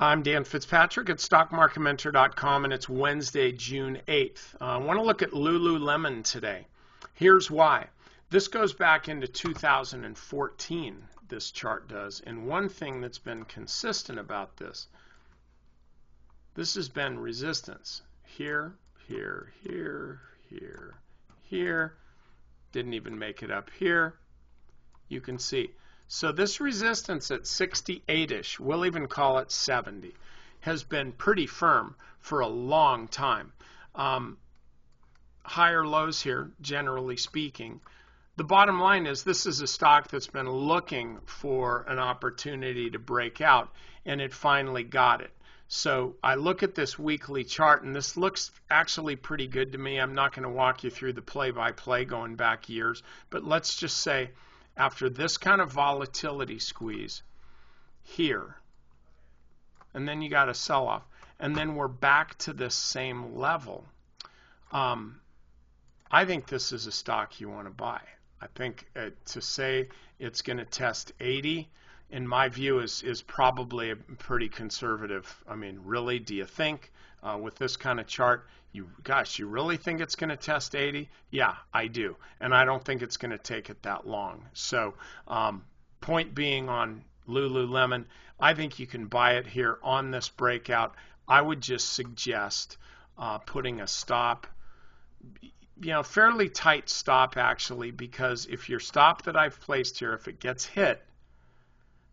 I'm Dan Fitzpatrick at StockMarketMentor.com, and it's Wednesday, June 8th. I want to look at LuluLemon today. Here's why. This goes back into 2014, this chart does, and one thing that's been consistent about this has been resistance. Here, here, here, here, here. Didn't even make it up here. You can see. So this resistance at 68-ish, we'll even call it 70, has been pretty firm for a long time. Higher lows here, generally speaking. The bottom line is this is a stock that's been looking for an opportunity to break out, and it finally got it. So I look at this weekly chart, and this looks actually pretty good to me. I'm not going to walk you through the play-by-play going back years, but let's just say after this kind of volatility squeeze here, and then you got a sell-off, and then we're back to this same level, I think this is a stock you want to buy. I think to say it's going to test 80, in my view, is probably a pretty conservative. I mean, really, do you think with this kind of chart, you really think it's going to test 80? Yeah, I do. And I don't think it's going to take it that long. So point being on LuluLemon, I think you can buy it here on this breakout. I would just suggest putting a stop, fairly tight stop actually, because if your stop that I've placed here, if it gets hit,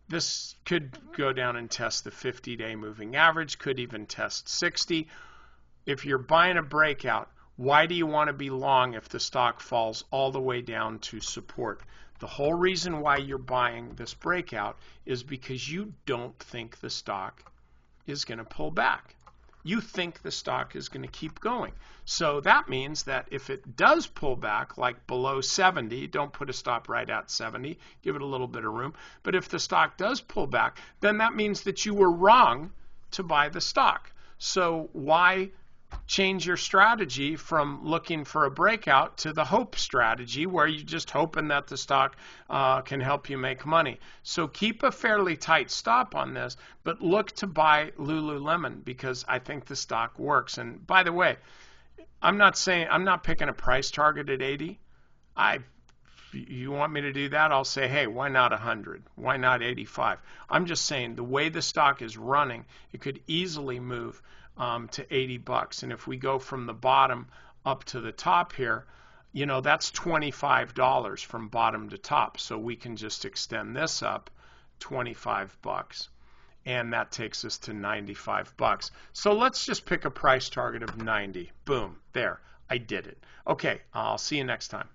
this could go down and test the 50-day moving average, could even test 60. If you're buying a breakout, why do you want to be long if the stock falls all the way down to support? The whole reason why you're buying this breakout is because you don't think the stock is going to pull back. You think the stock is going to keep going. So that means that if it does pull back, like below 70, don't put a stop right at 70, give it a little bit of room. But if the stock does pull back, then that means that you were wrong to buy the stock. So why change your strategy from looking for a breakout to the hope strategy where you're just hoping that the stock can help you make money? So keep a fairly tight stop on this, but look to buy LuluLemon because I think the stock works. And by the way, I'm not picking a price target at 80. You want me to do that? I'll say, hey, why not 100? Why not 85? I'm just saying the way the stock is running, it could easily move to 80 bucks. And if we go from the bottom up to the top here, that's $25 from bottom to top. So we can just extend this up 25 bucks. And that takes us to 95 bucks. So let's just pick a price target of 90. Boom, there, I did it. Okay, I'll see you next time.